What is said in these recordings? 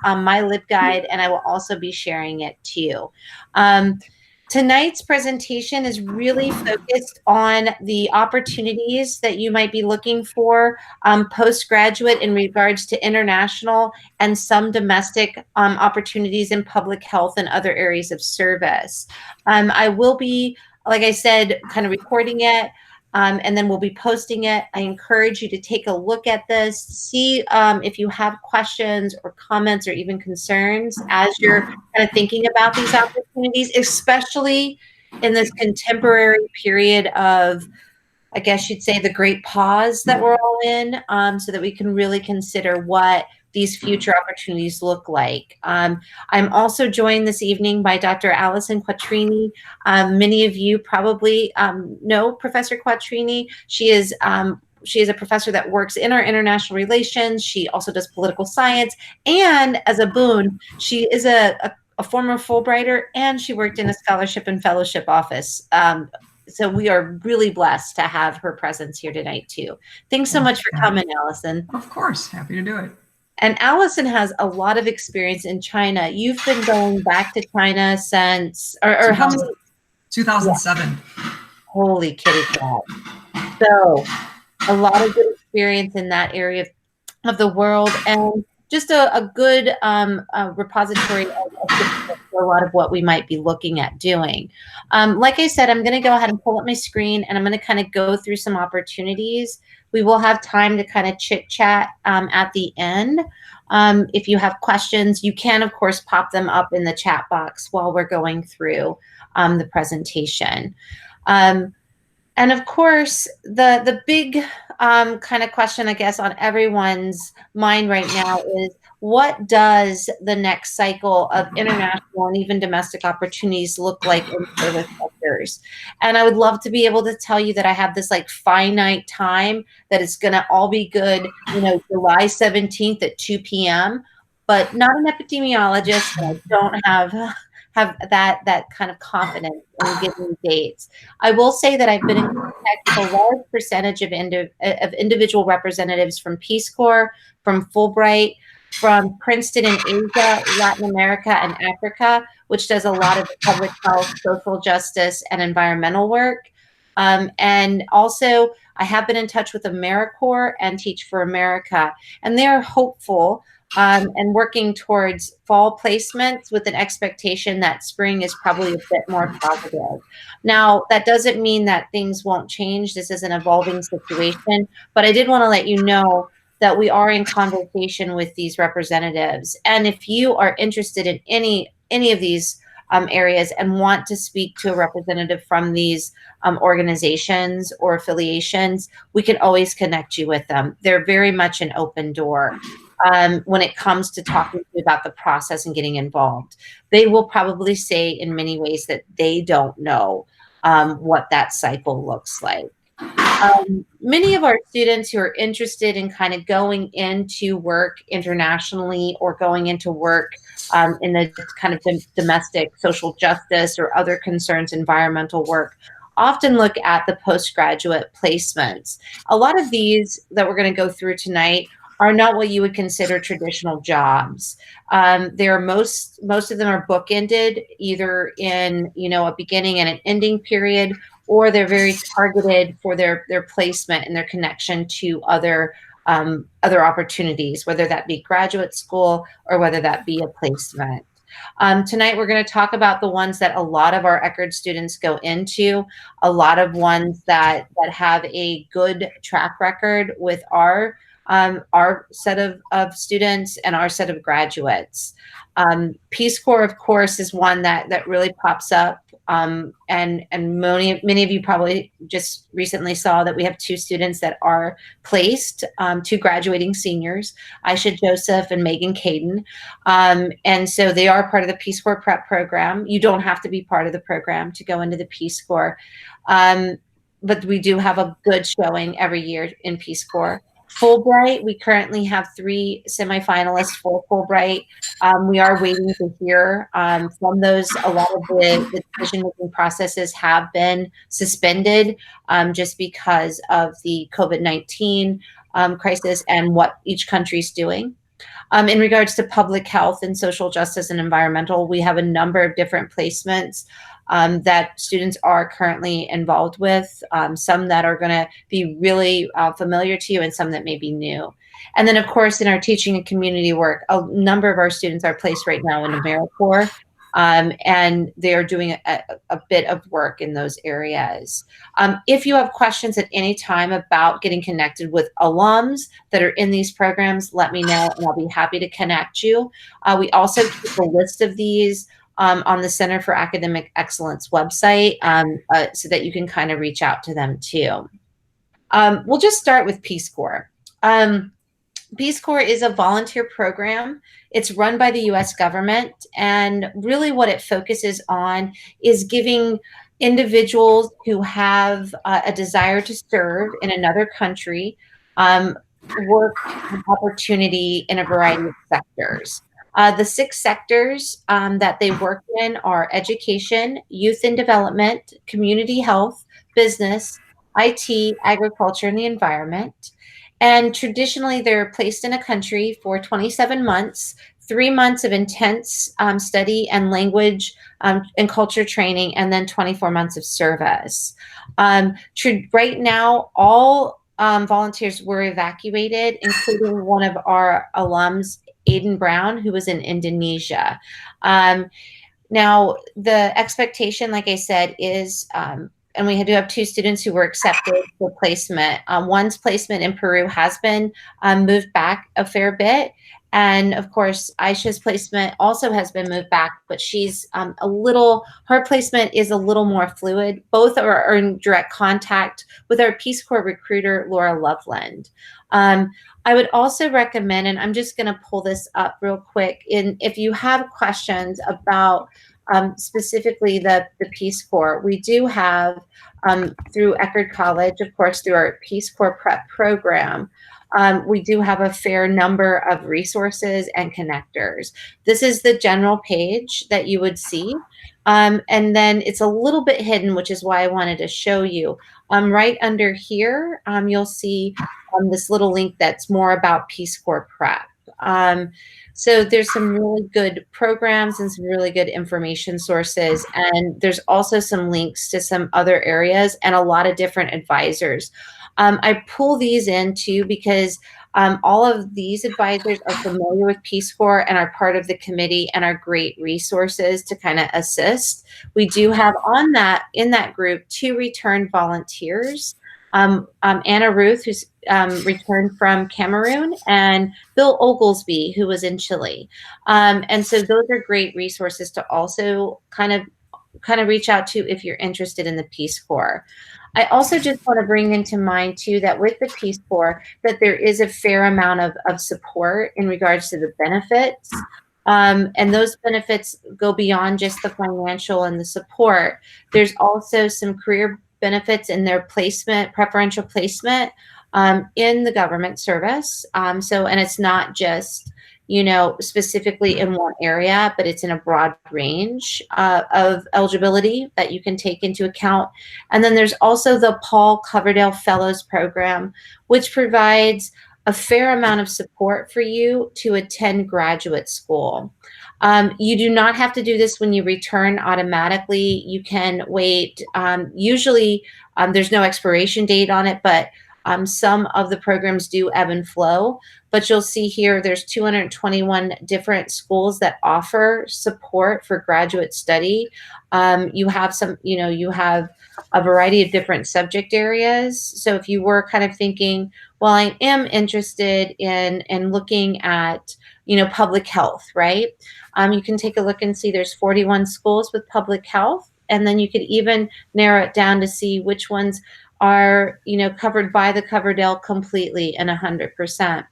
my LibGuide, and I will also be sharing it too. Tonight's presentation is really focused on the opportunities that you might be looking for postgraduate in regards to international and some domestic opportunities in public health and other areas of service. I will be, like I said, kind of recording it. And then we'll be posting it. I encourage you to take a look at this, see if you have questions or comments or even concerns as you're kind of thinking about these opportunities, especially in this contemporary period of, I guess you'd say, the great pause that we're all in, so that we can really consider what these future opportunities look like. I'm also joined this evening by Dr. Allison Quattrini. Many of you probably know Professor Quattrini. She is a professor that works in our international relations. She also does political science, and as a boon, she is a former Fulbrighter, and she worked in a scholarship and fellowship office. So we are really blessed to have her presence here tonight too. Thanks so much for coming, Allison. Of course, happy to do it. And Allison has a lot of experience in China. You've been going back to China since, or how many? 2007. Yeah. Holy kitty cat. So a lot of good experience in that area of the world, and just a good repository for a lot of what we might be looking at doing. Like I said, I'm going to go ahead and pull up my screen, and I'm going to kind of go through some opportunities. We will have time to kind of chit chat at the end. If you have questions, you can, of course, pop them up in the chat box while we're going through the presentation. And of course, the big kind of question, I guess, on everyone's mind right now is, what does the next cycle of international and even domestic opportunities look like in service sectors? And I would love to be able to tell you that I have this like finite time that it's going to all be good, July 17th at 2 p.m., but not an epidemiologist. I don't have that kind of confidence in giving dates. I will say that I've been in contact with a large percentage of individual representatives from Peace Corps, from Fulbright, from Princeton in Asia, Latin America, and Africa, which does a lot of public health, social justice, and environmental work. And also, I have been in touch with AmeriCorps and Teach for America, and they're hopeful and working towards fall placements with an expectation that spring is probably a bit more positive. Now, that doesn't mean that things won't change. This is an evolving situation, but I did want to let you know that we are in conversation with these representatives. And if you are interested in any of these areas and want to speak to a representative from these organizations or affiliations, we can always connect you with them. They're very much an open door. When it comes to talking to you about the process and getting involved. They will probably say in many ways that they don't know what that cycle looks like. Many of our students who are interested in kind of going into work internationally or going into work in the kind of domestic social justice or other concerns, environmental work, often look at the postgraduate placements. A lot of these that we're going to go through tonight are not what you would consider traditional jobs. They're most of them are bookended, either in a beginning and an ending period, or they're very targeted for their placement and their connection to other opportunities, whether that be graduate school or whether that be a placement. Tonight, we're going to talk about the ones that a lot of our Eckerd students go into, a lot of ones that have a good track record with our set of students and our set of graduates. Peace Corps, of course, is one that really pops up. And many of you probably just recently saw that we have two students that are placed, two graduating seniors, Aisha Joseph and Megan Caden. And so they are part of the Peace Corps prep program. You don't have to be part of the program to go into the Peace Corps. But we do have a good showing every year in Peace Corps. Fulbright, we currently have 3 semifinalists for Fulbright. We are waiting to hear from those. A lot of the decision-making processes have been suspended just because of the COVID-19 crisis and what each country is doing. In regards to public health and social justice and environmental, we have a number of different placements that students are currently involved with, some that are going to be really familiar to you and some that may be new. And then, of course, in our teaching and community work, a number of our students are placed right now in AmeriCorps, and they are doing a bit of work in those areas. If you have questions at any time about getting connected with alums that are in these programs, let me know and I'll be happy to connect you. We also keep a list of these on the Center for Academic Excellence website, so that you can kind of reach out to them too. We'll just start with Peace Corps. Peace Corps is a volunteer program. It's run by the US government, and really what it focuses on is giving individuals who have a desire to serve in another country work opportunity in a variety of sectors. The 6 sectors that they work in are education, youth and development, community health, business, IT, agriculture, and the environment. And traditionally, they're placed in a country for 27 months, 3 months of intense study and language and culture training, and then 24 months of service. Right now, all volunteers were evacuated, including one of our alums, Aiden Brown, who was in Indonesia. Now, the expectation, like I said, is and we do have 2 students who were accepted for placement. One's placement in Peru has been moved back a fair bit. And of course, Aisha's placement also has been moved back, but she's her placement is a little more fluid. Both are in direct contact with our Peace Corps recruiter, Laura Loveland. I would also recommend, and I'm just going to pull this up real quick, if you have questions about specifically the Peace Corps, we do have through Eckerd College, of course, through our Peace Corps prep program, we do have a fair number of resources and connectors. This is the general page that you would see. And then it's a little bit hidden, which is why I wanted to show you. Right under here, you'll see this little link that's more about Peace Corps prep. So there's some really good programs and some really good information sources. And there's also some links to some other areas and a lot of different advisors. I pull these in too because all of these advisors are familiar with Peace Corps and are part of the committee and are great resources to kind of assist. We do have in that group 2 returned volunteers. Anna Ruth, who's returned from Cameroon, and Bill Oglesby, who was in Chile. And so those are great resources to also kind of reach out to if you're interested in the Peace Corps. I also just want to bring into mind too that with the Peace Corps that there is a fair amount of support in regards to the benefits. And those benefits go beyond just the financial and the support. There's also some career benefits in their preferential placement in the government service. And it's not just, specifically in one area, but it's in a broad range of eligibility that you can take into account. And then there's also the Paul Coverdale Fellows Program, which provides a fair amount of support for you to attend graduate school. You do not have to do this when you return automatically. You can wait. Usually there's no expiration date on it, but some of the programs do ebb and flow. But you'll see here there's 221 different schools that offer support for graduate study. You have you have a variety of different subject areas. So if you were kind of thinking, well, I am interested in looking at, public health, right? You can take a look and see there's 41 schools with public health. And then you could even narrow it down to see which ones are, covered by the Coverdale completely and 100%.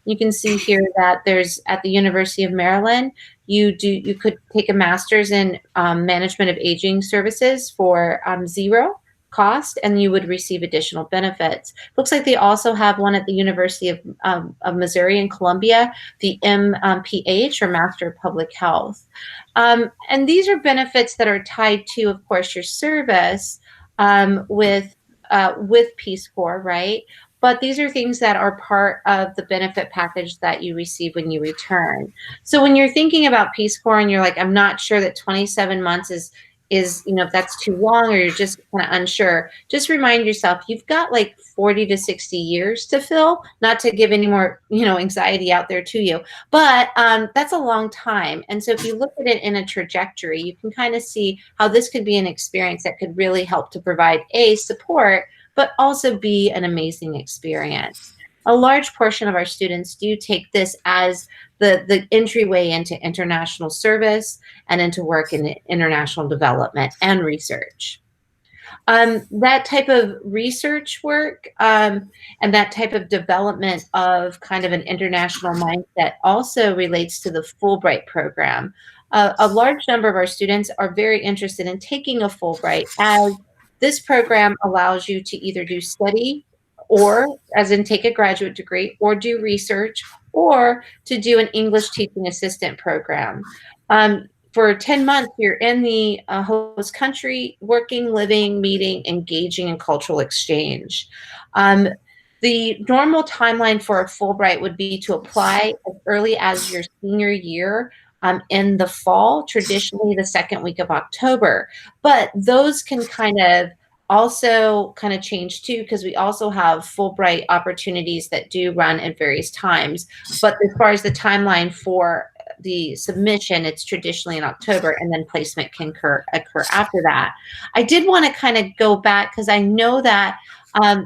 You can see here that there's at the University of Maryland, you could take a master's in management of aging services for 0 cost, and you would receive additional benefits. Looks like they also have one at the University of Missouri in Columbia, the MPH, or Master of Public Health. And these are benefits that are tied to, of course, your service with Peace Corps, right? but these are things that are part of the benefit package that you receive when you return. So when you're thinking about Peace Corps and you're like, I'm not sure that 27 months is, if that's too long, or you're just kind of unsure, just remind yourself you've got like 40 to 60 years to fill. Not to give any more, anxiety out there to you, but that's a long time. And so if you look at it in a trajectory, you can kind of see how this could be an experience that could really help to provide support, but also be an amazing experience. A large portion of our students do take this as the entryway into international service and into work in international development and research. That type of research work and that type of development of kind of an international mindset also relates to the Fulbright program. A large number of our students are very interested in taking a Fulbright, as this program allows you to either do study, or as in take a graduate degree, or do research, or to do an English teaching assistant program. For 10 months, you're in the host country, working, living, meeting, engaging in cultural exchange. The normal timeline for a Fulbright would be to apply as early as your senior year in the fall, traditionally the second week of October. But those can also change too, because we also have Fulbright opportunities that do run at various times. But as far as the timeline for the submission, it's traditionally in October, and then placement can occur after that. I did want to go back, because I know that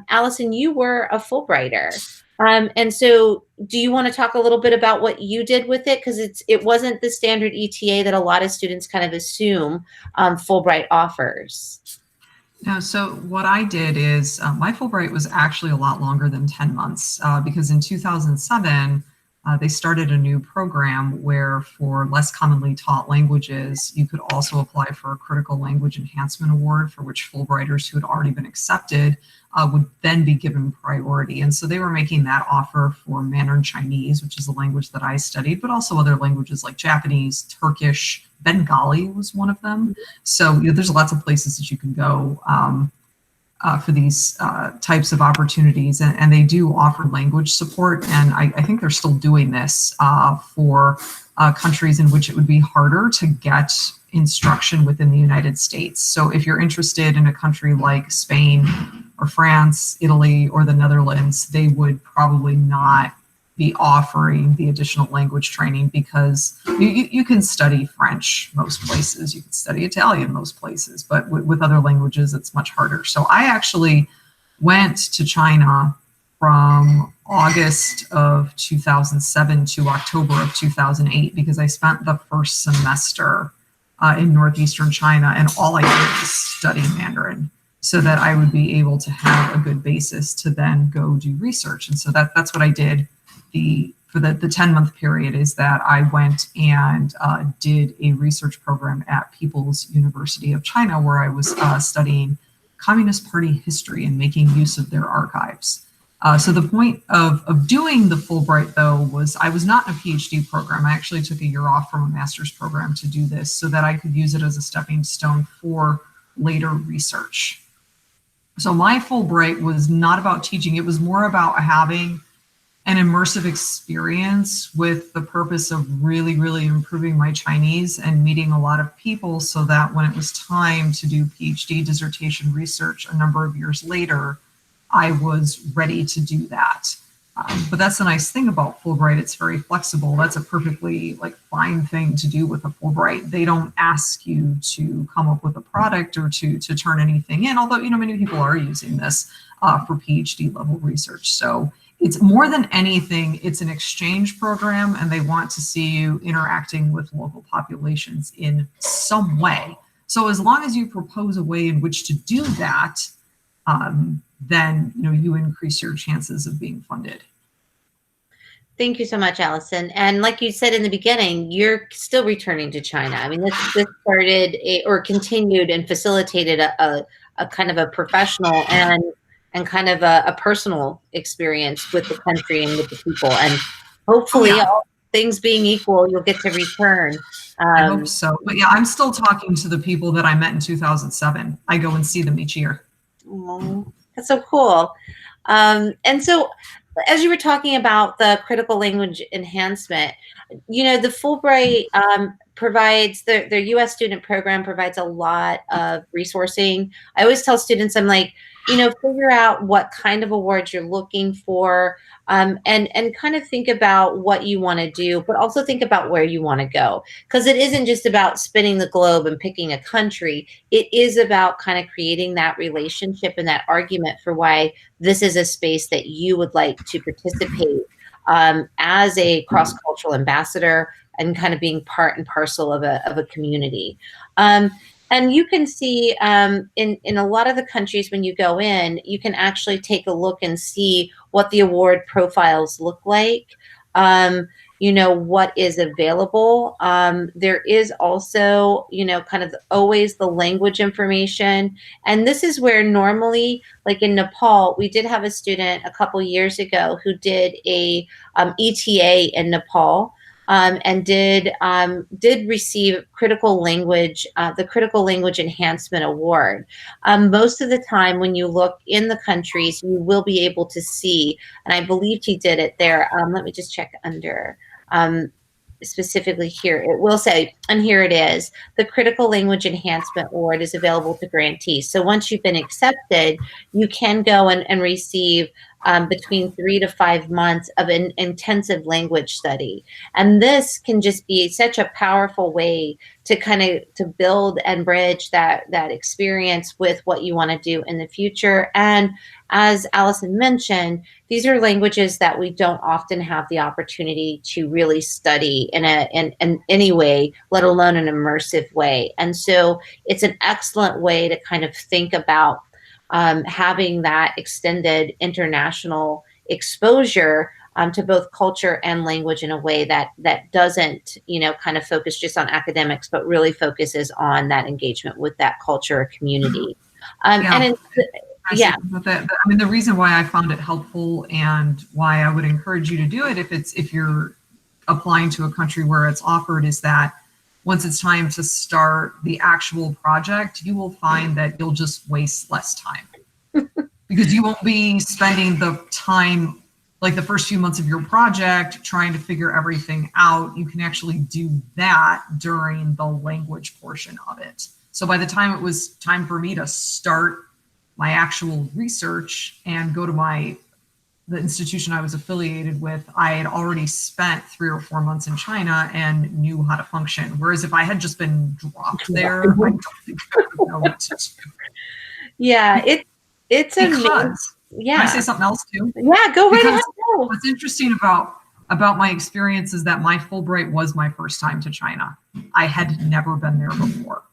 Allison, you were a Fulbrighter. And so do you want to talk a little bit about what you did with it? Because it wasn't the standard ETA that a lot of students assume Fulbright offers. No, so what I did is my Fulbright was actually a lot longer than 10 months because in 2007, they started a new program where for less commonly taught languages, you could also apply for a Critical Language Enhancement Award, for which Fulbrighters who had already been accepted would then be given priority. And so they were making that offer for Mandarin Chinese, which is the language that I studied, but also other languages like Japanese, Turkish, Bengali was one of them. So there's lots of places that you can go for these types of opportunities, and they do offer language support. And I think they're still doing this for countries in which it would be harder to get instruction within the United States. So if you're interested in a country like Spain or France, Italy, or the Netherlands, they would probably not be offering the additional language training, because you can study French most places, you can study Italian most places, but with other languages, it's much harder. So I actually went to China from August of 2007 to October of 2008, because I spent the first semester in northeastern China, and all I did was study Mandarin, so that I would be able to have a good basis to then go do research. And so that's what I did. For the 10-month period is that I went and did a research program at People's University of China, where I was studying Communist Party history and making use of their archives. So the point of doing the Fulbright, though, was I was not in a PhD program. I actually took a year off from a master's program to do this, so that I could use it as a stepping stone for later research. So my Fulbright was not about teaching. It was more about having an immersive experience with the purpose of really, really improving my Chinese and meeting a lot of people, so that when it was time to do PhD dissertation research a number of years later, I was ready to do that. But that's the nice thing about Fulbright. It's very flexible. That's a perfectly fine thing to do with a Fulbright. They don't ask you to come up with a product or to turn anything in, although many people are using this for PhD level research. So it's more than anything, it's an exchange program, and they want to see you interacting with local populations in some way. So as long as you propose a way in which to do that, then you increase your chances of being funded. Thank you so much, Allison. And like you said in the beginning, you're still returning to China. I mean, this started or continued and facilitated a kind of a professional and kind of a personal experience with the country and with the people. And hopefully, all things being equal, you'll get to return. I hope so. But yeah, I'm still talking to the people that I met in 2007. I go and see them each year. Oh, that's so cool. And so, as you were talking about the critical language enhancement, the Fulbright provides the U.S. student program provides a lot of resourcing. I always tell students, I'm like, figure out what kind of awards you're looking for, and kind of think about what you want to do, but also think about where you want to go, because it isn't just about spinning the globe and picking a country. It is about kind of creating that relationship and that argument for why this is a space that you would like to participate as a cross-cultural ambassador, and kind of being part and parcel of a community. And you can see in a lot of the countries, when you go in, you can actually take a look and see what the award profiles look like, what is available. There is also, kind of always the language information. And this is where normally, like in Nepal, we did have a student a couple years ago who did a ETA in Nepal. And did receive the Critical Language Enhancement Award. Most of the time, when you look in the countries, you will be able to see, and I believe he did it there. Let me just check under. Specifically here, it will say, and here it is, the Critical Language Enhancement Award is available to grantees. So once you've been accepted, you can go and receive between 3 to 5 months of an intensive language study. And this can just be such a powerful way to kind of to build and bridge that experience with what you want to do in the future. And as Allison mentioned, these are languages that we don't often have the opportunity to really study in any way, let alone an immersive way. And so it's an excellent way to kind of think about having that extended international exposure to both culture and language in a way that doesn't, kind of focus just on academics, but really focuses on that engagement with that culture or community. And yeah. The reason why I found it helpful and why I would encourage you to do it if you're applying to a country where it's offered is that once it's time to start the actual project, you will find that you'll just waste less time because you won't be spending the time, like the first few months of your project, trying to figure everything out. You can actually do that during the language portion of it. So by the time it was time for me to start my actual research and go to the institution I was affiliated with, I had already spent 3 or 4 months in China and knew how to function. Whereas if I had just been dropped there, I don't think I would know what to do. Yeah, it's because, yeah. Can I say something else too? Yeah, go right ahead. What's interesting about my experience is that my Fulbright was my first time to China. I had never been there before.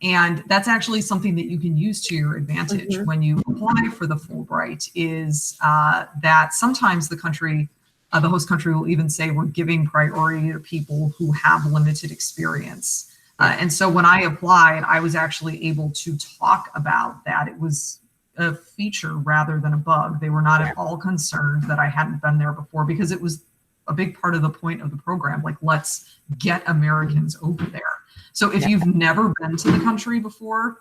And that's actually something that you can use to your advantage when you apply for the Fulbright, is that sometimes the host country will even say we're giving priority to people who have limited experience. And so when I applied, I was actually able to talk about that. It was a feature rather than a bug. They were not at all concerned that I hadn't been there before, because it was a big part of the point of the program. Like, let's get Americans over there. So if you've never been to the country before,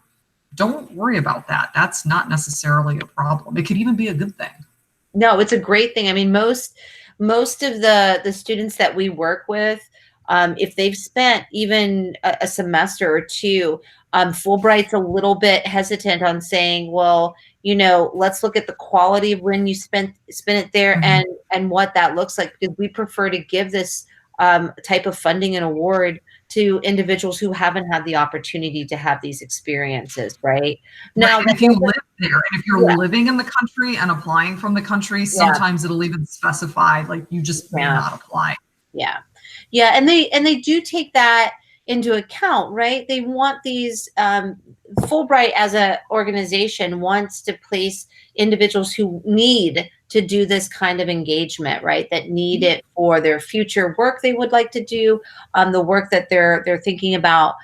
don't worry about that. That's not necessarily a problem. It could even be a good thing. No, it's a great thing. I mean, most of the students that we work with, if they've spent even a semester or two, Fulbright's a little bit hesitant on saying, well, let's look at the quality of when you spend it there and what that looks like, because we prefer to give this type of funding and award to individuals who haven't had the opportunity to have these experiences, right? Now, if you live there, and if you're living in the country and applying from the country, sometimes it'll even specify, like, you just may not apply. Yeah. Yeah. And they do take that into account, right? They want these, Fulbright as an organization wants to place individuals who need to do this kind of engagement, right? That need it for their future work they would like to do, the work that they're thinking about,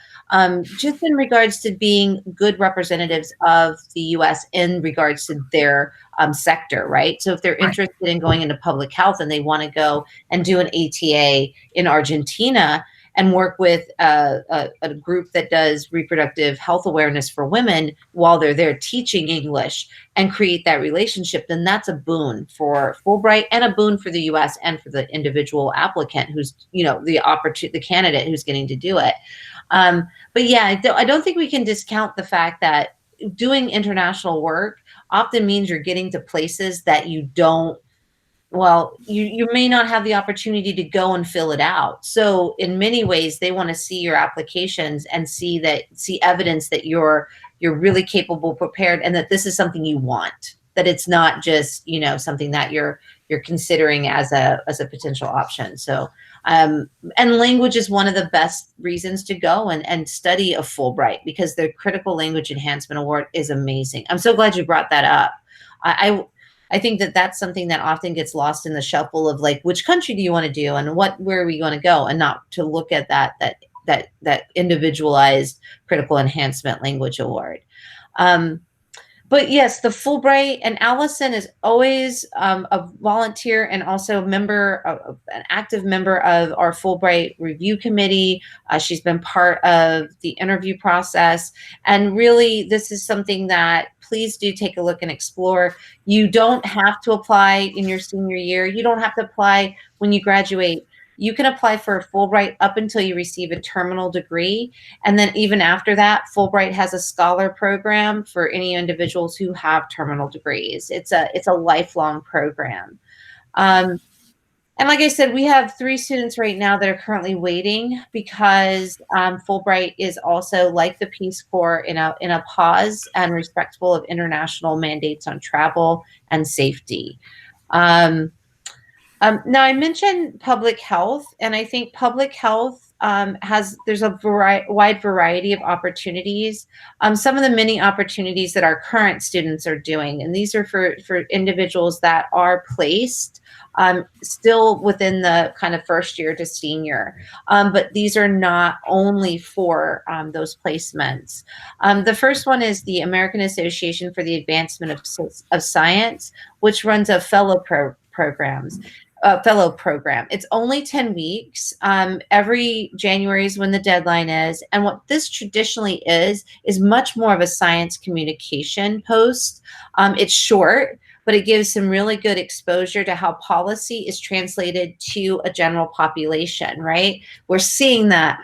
just in regards to being good representatives of the U.S. in regards to their sector, right? So if they're interested in going into public health and they want to go and do an ATA in Argentina, and work with a group that does reproductive health awareness for women while they're there teaching English and create that relationship, then that's a boon for Fulbright and a boon for the U.S. and for the individual applicant who's, the candidate who's getting to do it. But yeah, I don't think we can discount the fact that doing international work often means you're getting to places that you don't, well, you may not have the opportunity to go and fill it out. So in many ways, they want to see your applications and see evidence that you're really capable, prepared, and that this is something you want. That it's not just something that you're considering as a potential option. So and language is one of the best reasons to go and study a Fulbright, because the Critical Language Enhancement Award is amazing. I'm so glad you brought that up. I think that that's something that often gets lost in the shuffle of like, which country do you want to do and where are we going to go, and not to look at that individualized Critical Enhancement Language Award. But yes, the Fulbright, and Allison is always a volunteer and also an active member of our Fulbright review committee. She's been part of the interview process. And really, this is something that please do take a look and explore. You don't have to apply in your senior year. You don't have to apply when you graduate. You can apply for a Fulbright up until you receive a terminal degree. And then even after that, Fulbright has a scholar program for any individuals who have terminal degrees. It's a lifelong program. And like I said, we have 3 students right now that are currently waiting because Fulbright is also, like the Peace Corps, in a pause and respectful of international mandates on travel and safety. Now, I mentioned public health, and I think public health there's a wide variety of opportunities. Some of the many opportunities that our current students are doing, and these are for individuals that are placed still within the kind of first year to senior. But these are not only for those placements. The first one is the American Association for the Advancement of Science, which runs a fellow program. It's only 10 weeks. Every January is when the deadline is. And what this traditionally is much more of a science communication post. It's short, but it gives some really good exposure to how policy is translated to a general population, right? We're seeing that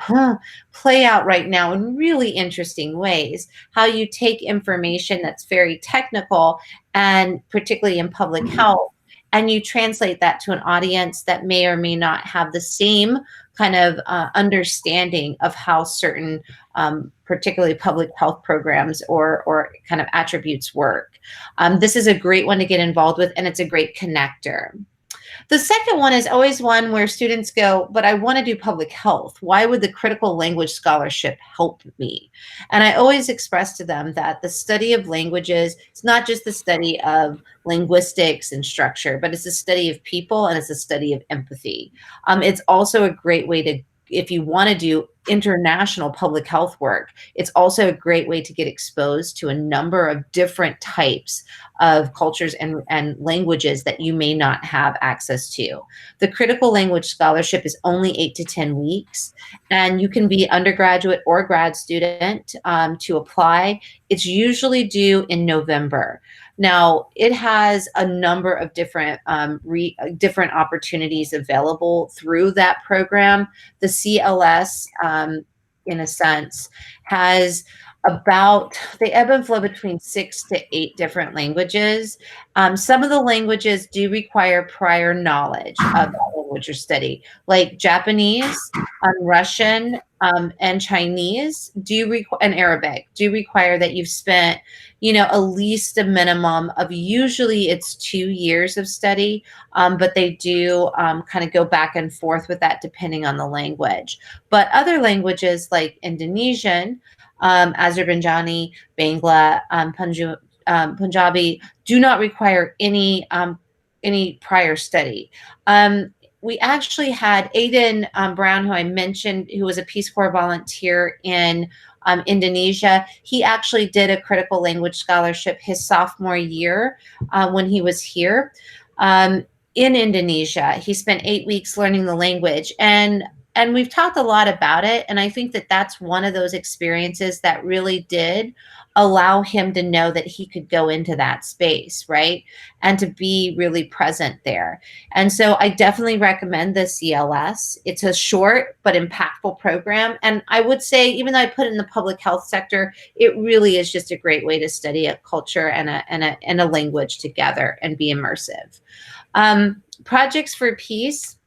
play out right now in really interesting ways. How you take information that's very technical, and particularly in public health, and you translate that to an audience that may or may not have the same kind of understanding of how certain, particularly public health programs or kind of attributes work. This is a great one to get involved with, and it's a great connector. The second one is always one where students go, but I want to do public health. Why would the Critical Language Scholarship help me? And I always express to them that the study of languages, it's not just the study of linguistics and structure, but it's a study of people, and it's a study of empathy. It's also a great way to, if you want to do international public health work, it's also a great way to get exposed to a number of different types of cultures and languages that you may not have access to. The Critical Language Scholarship is only 8 to 10 weeks, and you can be undergraduate or grad student to apply. It's usually due in November. Now, it has a number of different opportunities available through that program. The CLS, in a sense, has they ebb and flow between 6 to 8 different languages. Some of the languages do require prior knowledge of that language or study, like Japanese, Russian, and Chinese and Arabic do require that you've spent, at least a minimum of, usually it's 2 years of study, but they do kind of go back and forth with that depending on the language. But other languages like Indonesian, Azerbaijani, Bangla, Punjabi do not require any prior study. We actually had Aiden Brown, who I mentioned, who was a Peace Corps volunteer in Indonesia. He actually did a Critical Language Scholarship his sophomore year when he was here in Indonesia. He spent 8 weeks learning the language. And And we've talked a lot about it. And I think that that's one of those experiences that really did allow him to know that he could go into that space, right? And to be really present there. And so I definitely recommend the CLS. It's a short but impactful program. And I would say, even though I put it in the public health sector, it really is just a great way to study a culture and a language together and be immersive. Projects for Peace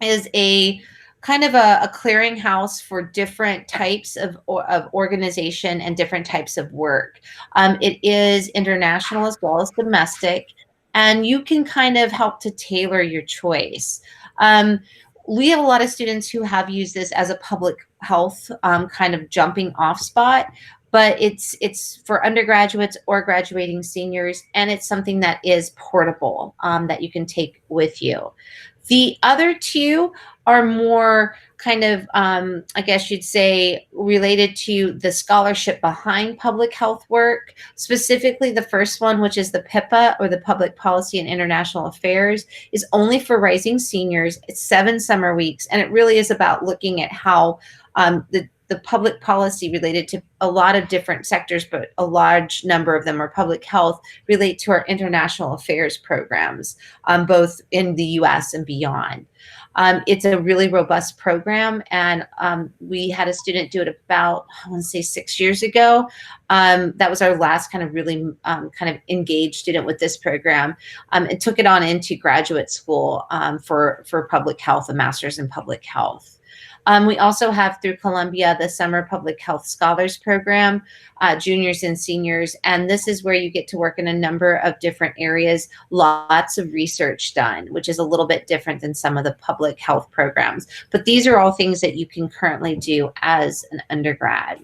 is a kind of a clearinghouse for different types of organization and different types of work. It is international as well as domestic, and you can kind of help to tailor your choice. We have a lot of students who have used this as a public health kind of jumping off spot, but it's for undergraduates or graduating seniors, and it's something that is portable that you can take with you. The other two are more kind of, I guess you'd say, related to the scholarship behind public health work. Specifically, the first one, which is the PIPA, or the Public Policy and International Affairs, is only for rising seniors. It's 7 summer weeks, and it really is about looking at how the public policy related to a lot of different sectors, but a large number of them are public health, relate to our international affairs programs, both in the US and beyond. It's a really robust program, and we had a student do it about, I want to say 6 years ago. That was our last kind of really kind of engaged student with this program, and took it on into graduate school for public health, a master's in public health. We also have through Columbia the Summer Public Health Scholars Program, juniors and seniors, and this is where you get to work in a number of different areas, lots of research done, which is a little bit different than some of the public health programs. But these are all things that you can currently do as an undergrad.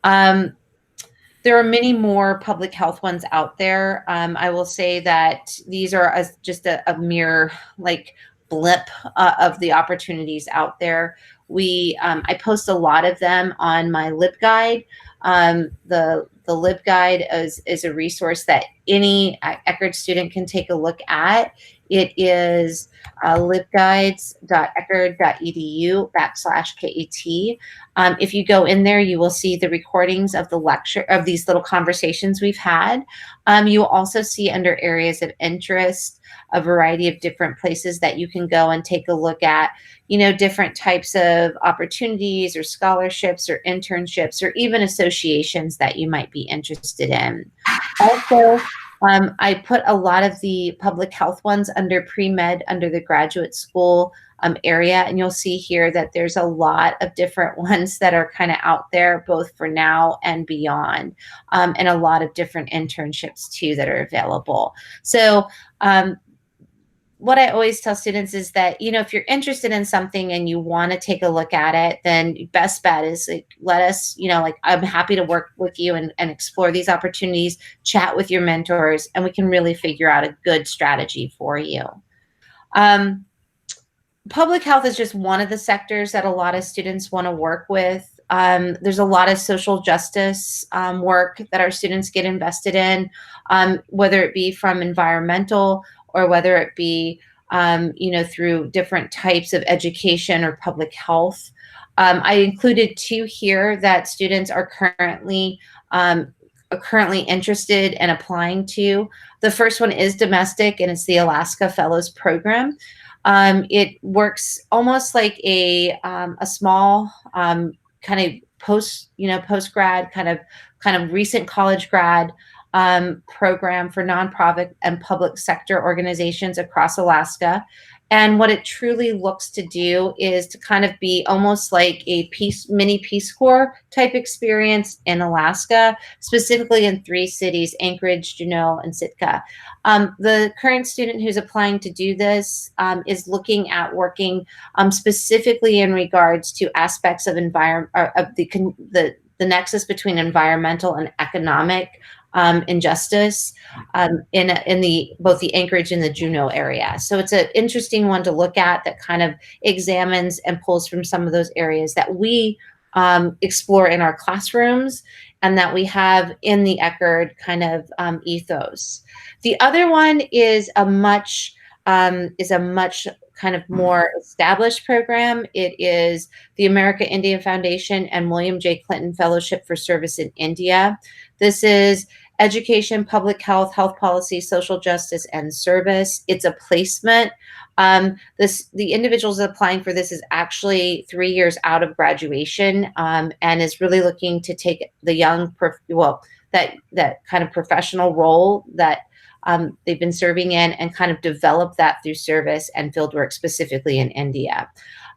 There are many more public health ones out there. I will say that these are just a mere like blip of the opportunities out there. I post a lot of them on my LibGuide. The LibGuide is a resource that any Eckerd student can take a look at. It is libguides.eckerd.edu/KAT. If you go in there, you will see the recordings of the lecture, of these little conversations we've had. You will also see under areas of interest a variety of different places that you can go and take a look at, different types of opportunities or scholarships or internships or even associations that you might be interested in. Also, I put a lot of the public health ones under pre-med, under the graduate school area, and you'll see here that there's a lot of different ones that are kind of out there, both for now and beyond, and a lot of different internships too that are available. So what I always tell students is that, if you're interested in something and you want to take a look at it, then best bet is let us, I'm happy to work with you and explore these opportunities, chat with your mentors, and we can really figure out a good strategy for you. Public health is just one of the sectors that a lot of students want to work with. There's a lot of social justice work that our students get invested in, whether it be from environmental or whether it be, through different types of education or public health. I included 2 here that students are currently interested in applying to. The first one is domestic, and it's the Alaska Fellows Program. It works almost like a small kind of post-grad kind of recent college grad program for nonprofit and public sector organizations across Alaska. And what it truly looks to do is to kind of be almost like a mini Peace Corps type experience in Alaska, specifically in 3 cities, Anchorage, Juneau, and Sitka. The current student who's applying to do this is looking at working specifically in regards to aspects of the nexus between environmental and economic injustice in both the Anchorage and the Juneau area. So it's an interesting one to look at that kind of examines and pulls from some of those areas that we explore in our classrooms and that we have in the Eckerd kind of ethos. The other one is a much kind of more established program, it is the America Indian Foundation and William J. Clinton Fellowship for Service in India. This is education, public health, health policy, social justice, and service. It's a placement. The individuals applying for this is actually 3 years out of graduation, and is really looking to take the young, that kind of professional role that they've been serving in, and kind of develop that through service and fieldwork specifically in India.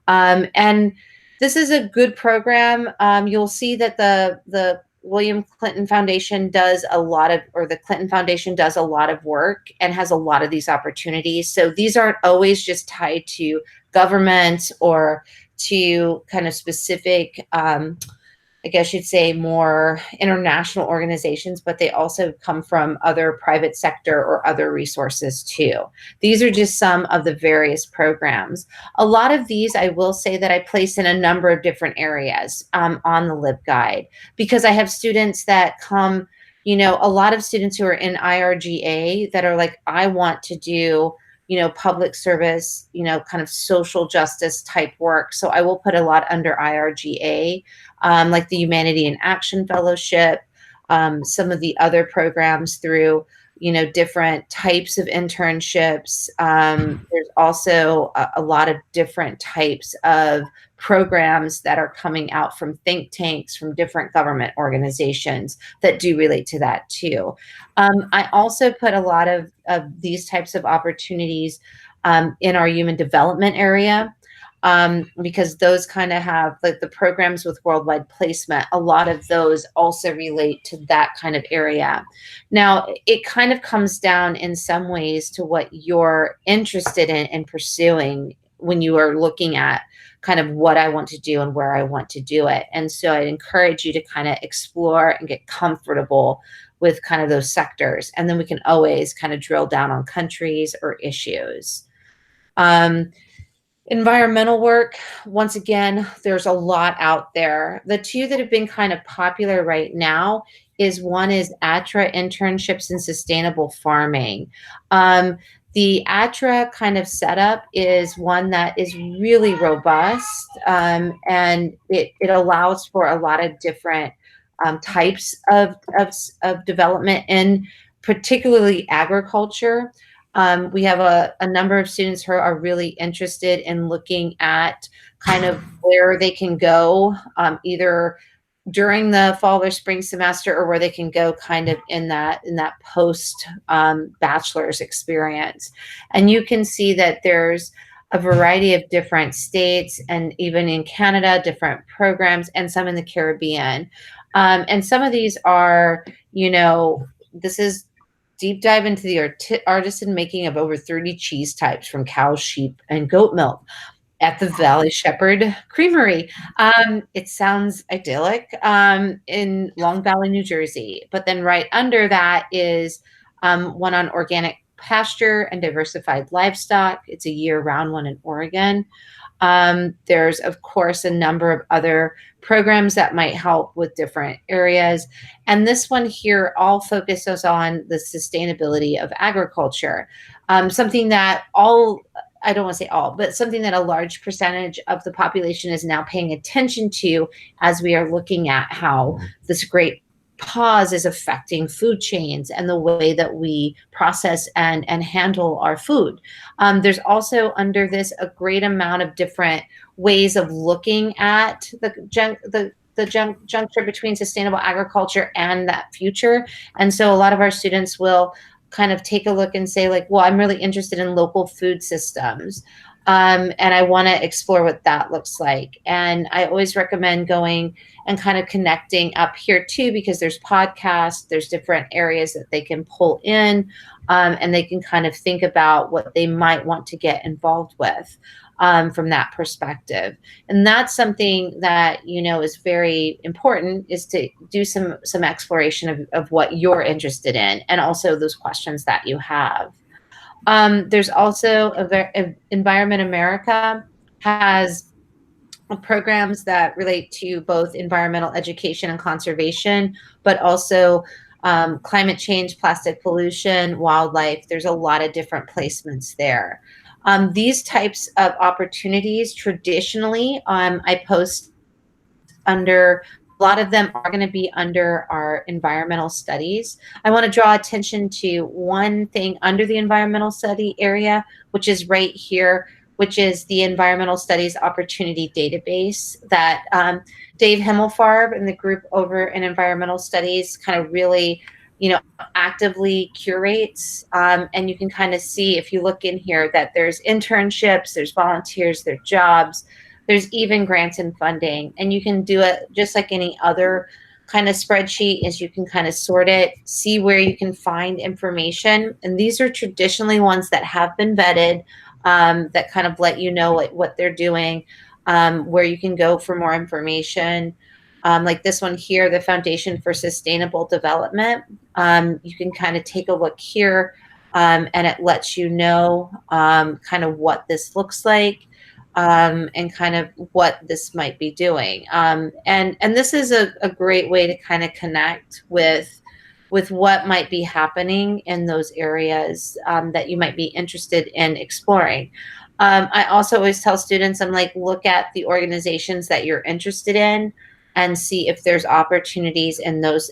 And this is a good program. You'll see that the William Clinton Foundation does a lot of, or the Clinton Foundation does a lot of work and has a lot of these opportunities. So these aren't always just tied to government or to kind of specific, I guess you'd say, more international organizations, but they also come from other private sector or other resources too. These are just some of the various programs. A lot of these, I will say that I place in a number of different areas on the LibGuide, because I have students that come, a lot of students who are in IRGA that are like, I want to do public service, kind of social justice type work. So I will put a lot under IRGA, like the Humanity in Action Fellowship, some of the other programs through, different types of internships. There's also a lot of different types of programs that are coming out from think tanks, from different government organizations that do relate to that too. I also put a lot of these types of opportunities in our human development area, because those kind of have, like, the programs with worldwide placement, a lot of those also relate to that kind of area. Now, it kind of comes down in some ways to what you're interested in pursuing when you are looking at kind of what I want to do and where I want to do it. And so I'd encourage you to kind of explore and get comfortable with kind of those sectors. And then we can always kind of drill down on countries or issues. Environmental work, once again, there's a lot out there. The two that have been kind of popular right now one is ATRA internships in sustainable farming. The ATRA kind of setup is one that is really robust, and it allows for a lot of different types of development in particularly agriculture. We have a number of students who are really interested in looking at kind of where they can go, either during the fall or spring semester, or where they can go kind of in that post bachelor's experience. And you can see that there's a variety of different states, and even in Canada, different programs, and some in the Caribbean. And some of these are, this is deep dive into the artisan making of over 30 cheese types from cow, sheep, and goat milk at the Valley Shepherd Creamery. It sounds idyllic in Long Valley, New Jersey. But then right under that is one on organic pasture and diversified livestock. It's a year-round one in Oregon. There's, of course, a number of other programs that might help with different areas. And this one here all focuses on the sustainability of agriculture, something that I don't want to say all, but something that a large percentage of the population is now paying attention to, as we are looking at how this great pause is affecting food chains and the way that we process and handle our food. There's also under this a great amount of different ways of looking at the juncture between sustainable agriculture and that future. And so a lot of our students will kind of take a look and say, like, well, I'm really interested in local food systems. And I want to explore what that looks like. And I always recommend going and kind of connecting up here too, because there's podcasts, there's different areas that they can pull in, and they can kind of think about what they might want to get involved with from that perspective. And that's something that, is very important, is to do some exploration of what you're interested in, and also those questions that you have. There's also Environment America has programs that relate to both environmental education and conservation, but also climate change, plastic pollution, wildlife. There's a lot of different placements there. These types of opportunities traditionally, I post under, a lot of them are going to be under our environmental studies. I want to draw attention to one thing under the environmental study area, which is right here, which is the Environmental Studies Opportunity Database that Dave Himmelfarb and the group over in Environmental Studies kind of really, actively curates. And you can kind of see, if you look in here, that there's internships, there's volunteers, there's jobs, there's even grants and funding. And you can do it just like any other kind of spreadsheet, is you can kind of sort it, see where you can find information. And these are traditionally ones that have been vetted, that kind of let you know what they're doing, where you can go for more information. Like this one here, the Foundation for Sustainable Development. You can kind of take a look here, and it lets you know kind of what this looks like, and kind of what this might be doing. And this is a great way to kind of connect with what might be happening in those areas that you might be interested in exploring. I also always tell students, I'm like, look at the organizations that you're interested in and see if there's opportunities in those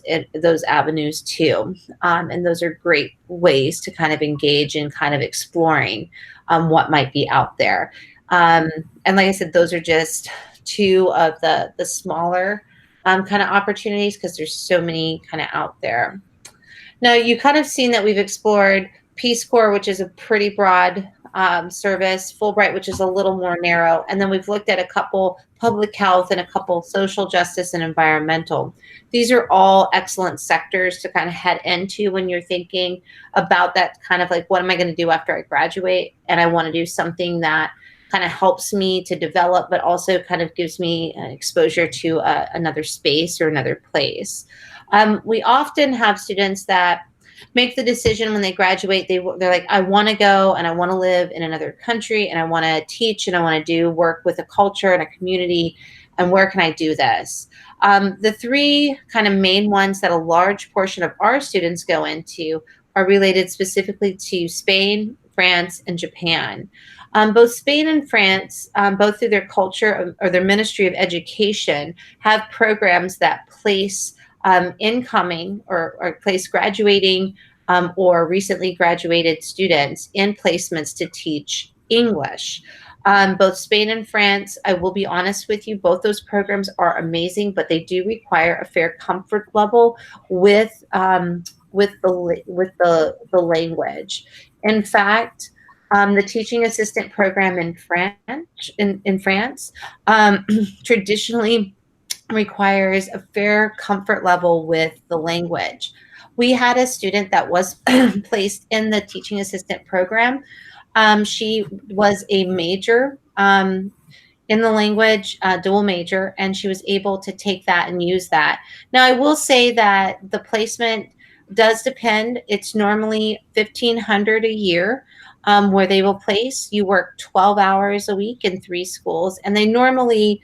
avenues too. And those are great ways to kind of engage in kind of exploring what might be out there. And like I said, those are just two of the smaller kind of opportunities, because there's so many kind of out there. Now, you kind of seen that we've explored Peace Corps, which is a pretty broad service, Fulbright, which is a little more narrow, and then we've looked at a couple public health and a couple social justice and environmental. These are all excellent sectors to kind of head into when you're thinking about that kind of like, what am I going to do after I graduate? And I want to do something that kind of helps me to develop, but also kind of gives me exposure to another space or another place. We often have students that make the decision when they graduate. They're like, I want to go and I want to live in another country, and I want to teach, and I want to do work with a culture and a community. And where can I do this? The three kind of main ones that a large portion of our students go into are related specifically to Spain, France, and Japan. Both Spain and France, both through their culture or their Ministry of Education, have programs that place incoming or place graduating or recently graduated students in placements to teach English. Both Spain and France, I will be honest with you, both those programs are amazing, but they do require a fair comfort level with the language. In fact, the teaching assistant program in France traditionally requires a fair comfort level with the language. We had a student that was placed in the teaching assistant program. She was a major in the language, dual major, and she was able to take that and use that. Now, I will say that the placement does depend. It's normally $1,500 a year. Where they will place. You work 12 hours a week in 3 schools, and they normally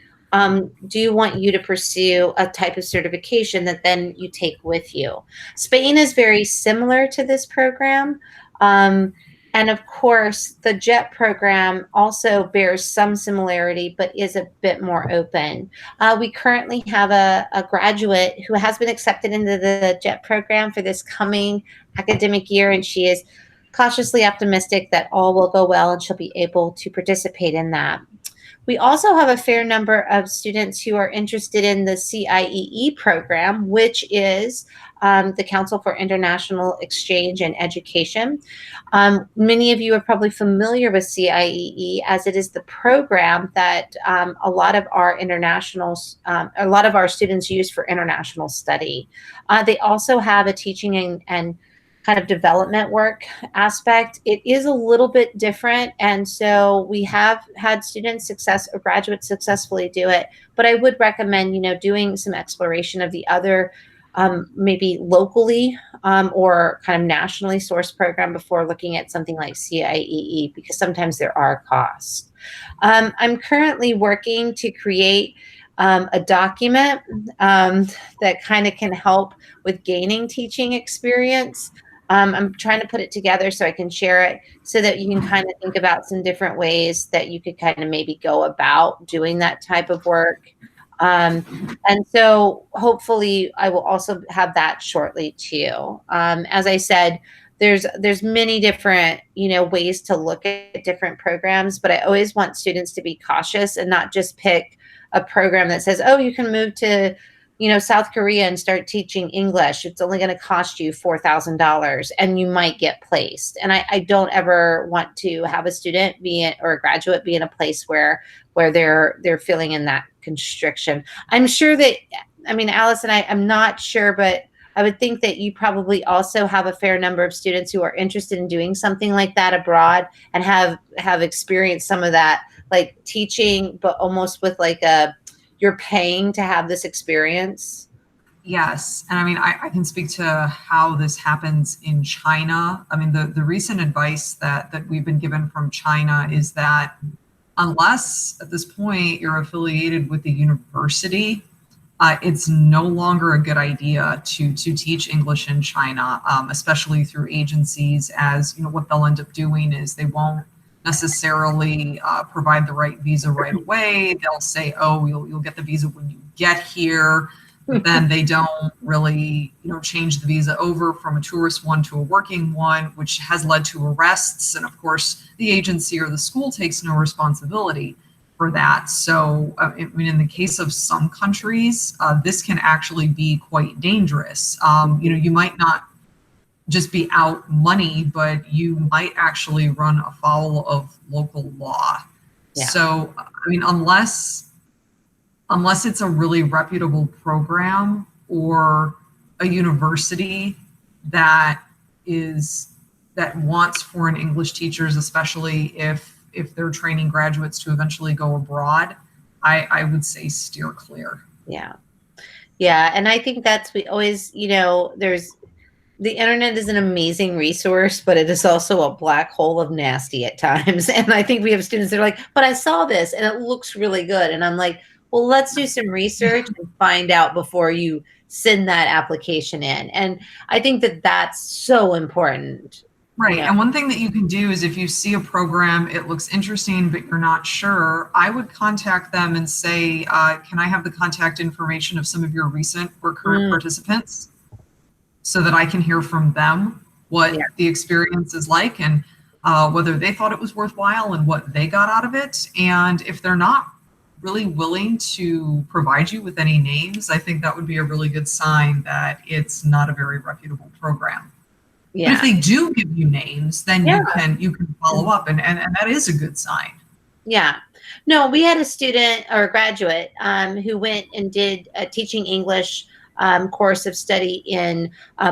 do want you to pursue a type of certification that then you take with you. Spain is very similar to this program. And of course, the JET program also bears some similarity, but is a bit more open. We currently have a graduate who has been accepted into the JET program for this coming academic year, and she is cautiously optimistic that all will go well and she'll be able to participate in that. We also have a fair number of students who are interested in the CIEE program, which is the Council for International Exchange and Education. Many of you are probably familiar with CIEE, as it is the program that a lot of our students use for international study. They also have a teaching and kind of development work aspect. It is a little bit different, and so we have had students or graduates successfully do it, but I would recommend doing some exploration of the other maybe locally or kind of nationally sourced program before looking at something like CIEE, because sometimes there are costs. I'm currently working to create a document that kind of can help with gaining teaching experience. I'm trying to put it together so I can share it so that you can kind of think about some different ways that you could kind of maybe go about doing that type of work. And so hopefully I will also have that shortly too. As I said, there's many different, ways to look at different programs, but I always want students to be cautious and not just pick a program that says, oh, you can move to, South Korea and start teaching English. It's only going to cost you $4,000 and you might get placed. And I don't ever want to have a student or a graduate be in a place where they're feeling in that constriction. I'm sure that, Allison, I'm not sure, but I would think that you probably also have a fair number of students who are interested in doing something like that abroad and have experienced some of that, like teaching, but almost with like you're paying to have this experience. Yes. And I can speak to how this happens in China. The recent advice that we've been given from China is that unless at this point you're affiliated with the university, it's no longer a good idea to teach English in China, especially through agencies, as what they'll end up doing is they won't necessarily provide the right visa right away. They'll say, oh, you'll get the visa when you get here. But then they don't really, change the visa over from a tourist one to a working one, which has led to arrests. And of course, the agency or the school takes no responsibility for that. So, in the case of some countries, this can actually be quite dangerous. You might not just be out money, but you might actually run afoul of local law. Yeah. So, unless it's a really reputable program or a university that wants foreign English teachers, especially if they're training graduates to eventually go abroad, I would say steer clear. Yeah. Yeah. And I think we always, the internet is an amazing resource, but it is also a black hole of nasty at times. And I think we have students that are like, but I saw this and it looks really good. And I'm like, well, let's do some research and find out before you send that application in. And I think that that's so important. Right. And one thing that you can do is if you see a program, it looks interesting, but you're not sure, I would contact them and say, can I have the contact information of some of your recent or current participants so that I can hear from them what the experience is like and whether they thought it was worthwhile and what they got out of it. And if they're not really willing to provide you with any names, I think that would be a really good sign that it's not a very reputable program. Yeah. But if they do give you names, then you can follow up, and that is a good sign. Yeah. No, we had a student or a graduate who went and did a teaching English course of study in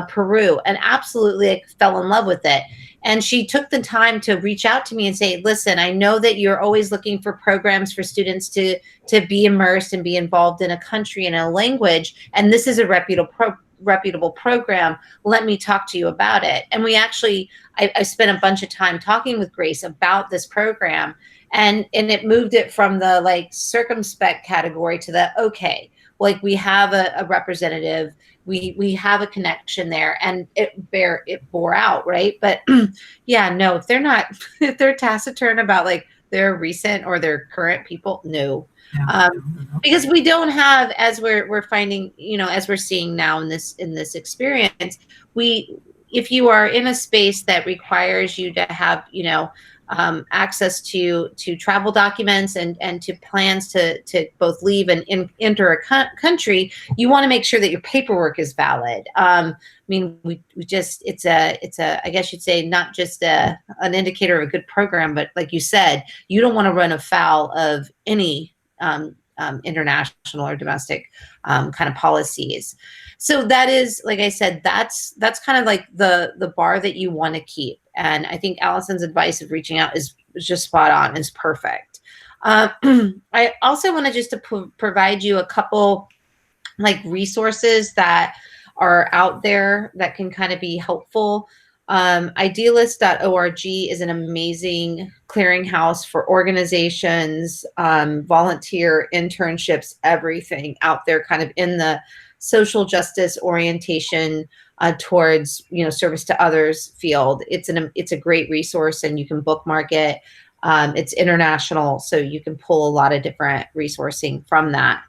Peru and absolutely fell in love with it. And she took the time to reach out to me and say, listen, I know that you're always looking for programs for students to be immersed and be involved in a country and a language. And this is a reputable program. Let me talk to you about it. And we actually, I spent a bunch of time talking with Grace about this program, and it moved it from the like circumspect category to the okay, like we have a representative, we have a connection there, and it bore out, right? But yeah, no, if they're taciturn about like their recent or their current people, no. Because we don't have, as we're finding, as we're seeing now in this experience, if you are in a space that requires you to have, access to travel documents and to plans to both leave and enter a country, you want to make sure that your paperwork is valid. We just, it's a, I guess you'd say, not just an indicator of a good program, but like you said, you don't want to run afoul of any international or domestic kind of policies. So that is, like I said, that's kind of like the bar that you want to keep. And I think Allison's advice of reaching out is just spot on, is perfect. I also wanted just to provide you a couple like resources that are out there that can kind of be helpful. Idealist.org is an amazing clearinghouse for organizations, volunteer internships, everything out there kind of in the social justice orientation. towards, service to others field. It's a great resource, and you can bookmark it. It's international, so you can pull a lot of different resourcing from that.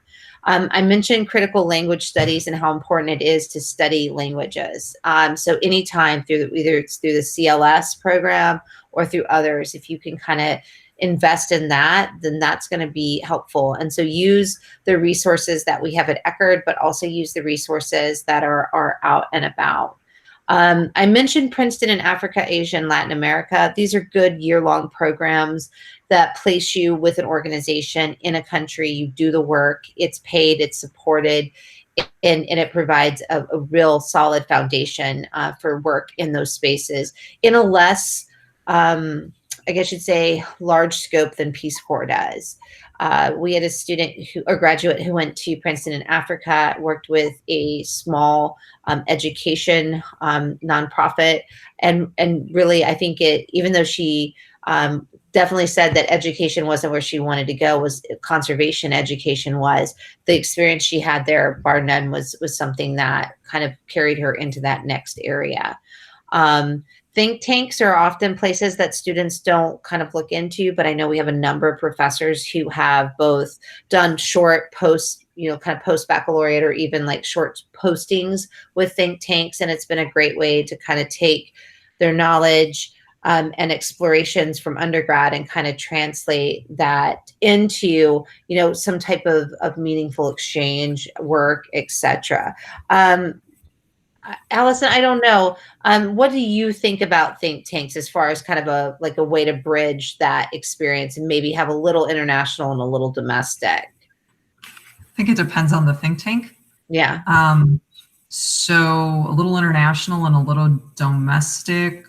I mentioned critical language studies and how important it is to study languages. So anytime either it's through the CLS program or through others, if you can kind of invest in that, then that's going to be helpful. And so use the resources that we have at Eckerd, but also use the resources that are out and about. I mentioned Princeton in Africa, Asia, and Latin America. These are good year-long programs that place you with an organization in a country. You do the work, it's paid, it's supported, and it provides a real solid foundation for work in those spaces in a less, I guess you'd say, large scope than Peace Corps does. We had a graduate who went to Princeton in Africa, worked with a small education nonprofit, and really, I think even though she definitely said that education wasn't where she wanted to go, was conservation education was. The experience she had there, bar none, was something that kind of carried her into that next area. Think tanks are often places that students don't kind of look into, but I know we have a number of professors who have both done short post, kind of post baccalaureate or even like short postings with think tanks. And it's been a great way to kind of take their knowledge and explorations from undergrad and kind of translate that into, some type of meaningful exchange work, etc. Allison, I don't know. What do you think about think tanks as far as kind of a way to bridge that experience and maybe have a little international and a little domestic? I think it depends on the think tank. Yeah. So a little international and a little domestic.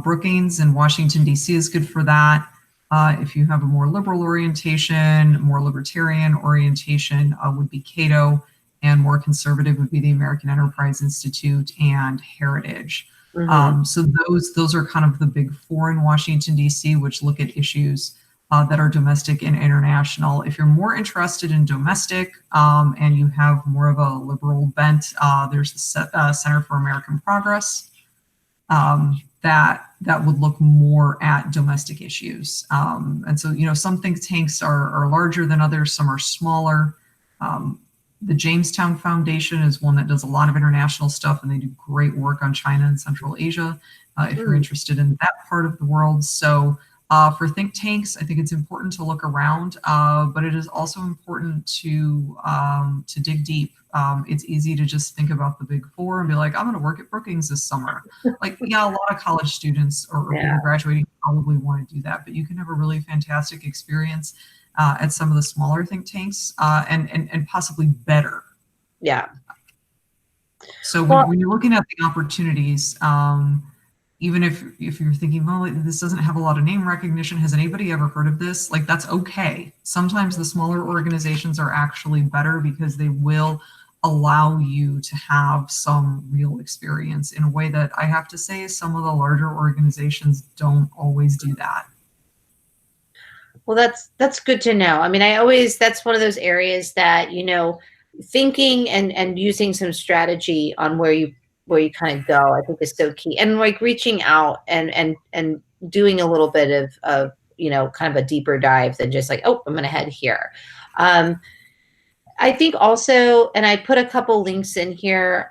Brookings in Washington, D.C. is good for that. If you have a more liberal orientation, more libertarian orientation, would be Cato. And more conservative would be the American Enterprise Institute and Heritage. Mm-hmm. So those are kind of the big four in Washington, D.C., which look at issues that are domestic and international. If you're more interested in domestic and you have more of a liberal bent, there's the Center for American Progress that would look more at domestic issues. And so, some think tanks are larger than others, some are smaller. The Jamestown Foundation is one that does a lot of international stuff, and they do great work on China and Central Asia, if you're interested in that part of the world. So for think tanks, I think it's important to look around, but it is also important to dig deep. It's easy to just think about the big four and be like, I'm going to work at Brookings this summer. Like, yeah, a lot of college students or people graduating probably want to do that, but you can have a really fantastic experience at some of the smaller think tanks, and possibly better. Yeah. So when you're looking at the opportunities, even if you're thinking, well, this doesn't have a lot of name recognition, has anybody ever heard of this? Like, that's okay. Sometimes the smaller organizations are actually better because they will allow you to have some real experience in a way that I have to say some of the larger organizations don't always do that. Well, that's good to know. I mean, that's one of those areas that, thinking and using some strategy on where you kind of go, I think is so key. And like reaching out and doing a little bit of kind of a deeper dive than just like, oh, I'm going to head here. I think also, and I put a couple links in here,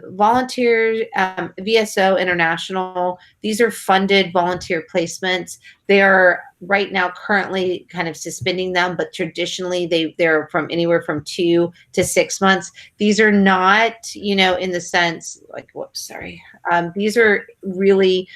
volunteer, VSO International, these are funded volunteer placements. They are right now currently kind of suspending them, but traditionally they're from anywhere from 2 to 6 months. These are not, in the sense like, these are really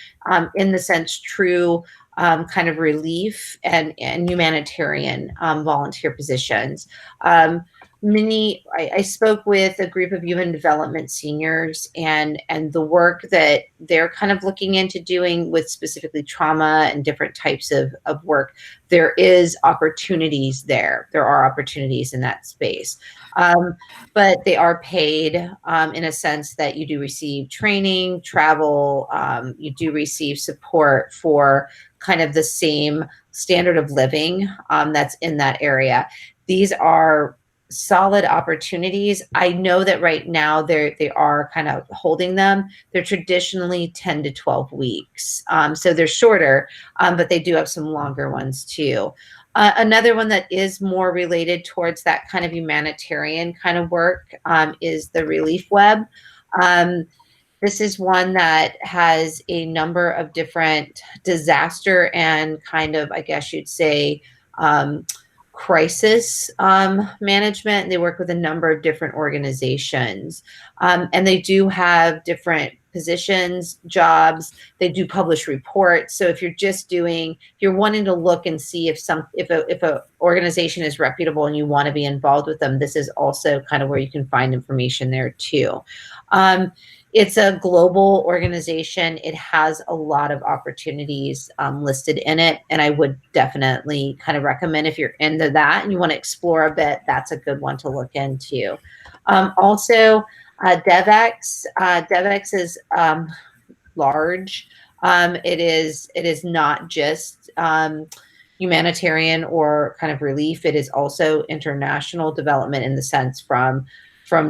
in the sense true kind of relief and humanitarian volunteer positions. I spoke with a group of human development seniors and the work that they're kind of looking into doing with specifically trauma and different types of work. There is opportunities there. There are opportunities in that space. But they are paid in a sense that you do receive training, travel, you do receive support for kind of the same standard of living that's in that area. These are solid opportunities. I know that right now they are kind of holding them. They're traditionally 10 to 12 weeks. So they're shorter, but they do have some longer ones too. Another one that is more related towards that kind of humanitarian kind of work is the Relief Web. Um, this is one that has a number of different disaster and kind of, I guess you'd say, um, crisis management. They work with a number of different organizations, and they do have different positions, jobs. They do publish reports. So if you're just doing, if you're wanting to look and see if a organization is reputable and you want to be involved with them, this is also kind of where you can find information there too. Um, it's a global organization. It has a lot of opportunities listed in it. And I would definitely kind of recommend if you're into that and you want to explore a bit, that's a good one to look into. Also, DevEx. DevEx is large. It is not just humanitarian or kind of relief. It is also international development in the sense from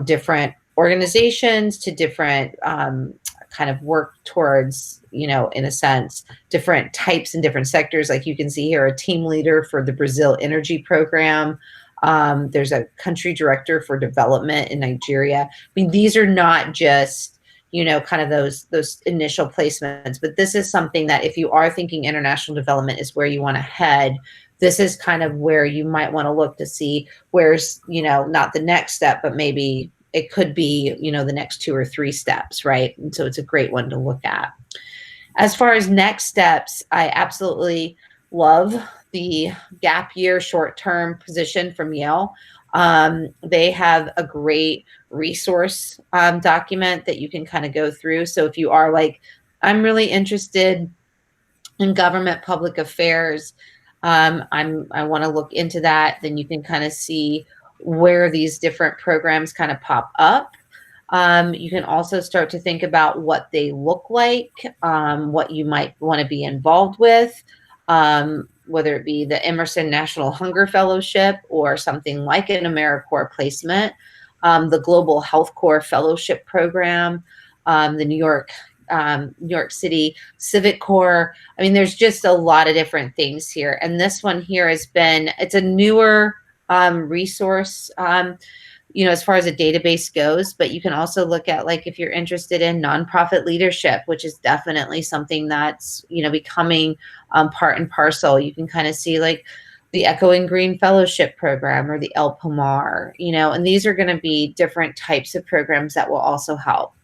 different organizations to different kind of work towards, in a sense, different types and different sectors. Like you can see here, a team leader for the Brazil Energy Program. There's a country director for development in Nigeria. I mean, these are not just kind of those initial placements, but this is something that if you are thinking international development is where you want to head, this is kind of where you might want to look to see where's, not the next step, but maybe it could be, the next 2 or 3 steps, right? And so it's a great one to look at. As far as next steps, I absolutely love the gap year short-term position from Yale. They have a great resource document that you can kind of go through. So if you are like, I'm really interested in government public affairs, I want to look into that, then you can kind of see where these different programs kind of pop up. You can also start to think about what they look like, what you might want to be involved with, whether it be the Emerson National Hunger Fellowship or something like an AmeriCorps placement, the Global Health Corps Fellowship Program, the New York City Civic Corps. I mean, there's just a lot of different things here. And this one here it's a newer resource, as far as a database goes, but you can also look at, like, if you're interested in nonprofit leadership, which is definitely something that's, becoming part and parcel. You can kind of see like the Echoing Green Fellowship Program or the El Pomar, and these are going to be different types of programs that will also help.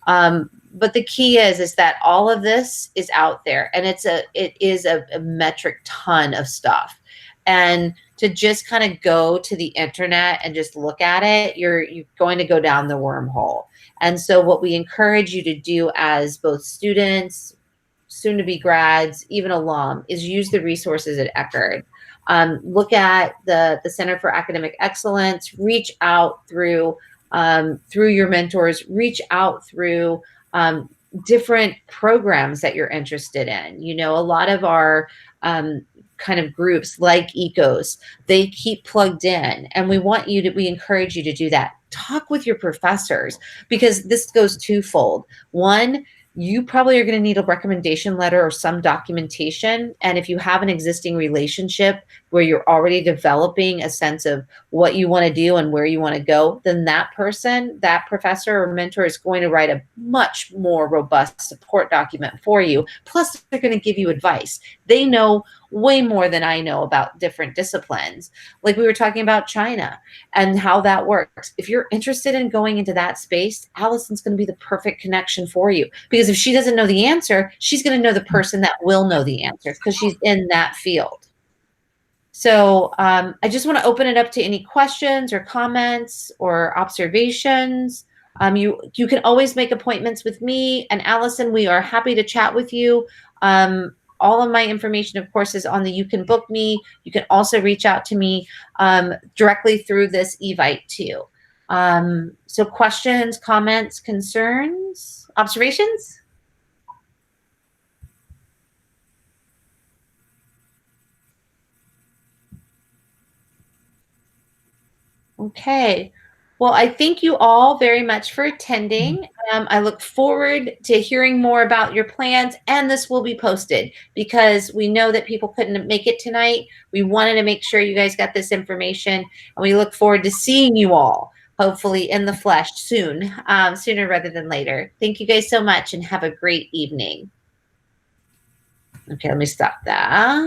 But the key is that all of this is out there, and it is a metric ton of stuff. And to just kind of go to the internet and just look at it, you're going to go down the wormhole. And so what we encourage you to do as both students, soon to be grads, even alum, is use the resources at Eckerd. Look at the Center for Academic Excellence, reach out through your mentors, reach out through different programs that you're interested in. A lot of our kind of groups like ECOS, they keep plugged in, and we encourage you to do that. Talk with your professors, because this goes twofold. One, you probably are going to need a recommendation letter or some documentation. And if you have an existing relationship where you're already developing a sense of what you want to do and where you want to go, then that person, that professor or mentor, is going to write a much more robust support document for you. Plus, they're going to give you advice. They know way more than I know about different disciplines. Like we were talking about China and how that works. If you're interested in going into that space, Allison's going to be the perfect connection for you, because if she doesn't know the answer, she's going to know the person that will know the answer, because she's in that field. So I just want to open it up to any questions or comments or observations. You can always make appointments with me and Allison. We are happy to chat with you. All of my information, of course, is on the You Can Book Me. You can also reach out to me directly through this Evite too. So questions, comments, concerns, observations? Okay. Well, I thank you all very much for attending. I look forward to hearing more about your plans, and this will be posted because we know that people couldn't make it tonight. We wanted to make sure you guys got this information, and we look forward to seeing you all, hopefully in the flesh soon, sooner rather than later. Thank you guys so much, and have a great evening. Okay, let me stop that.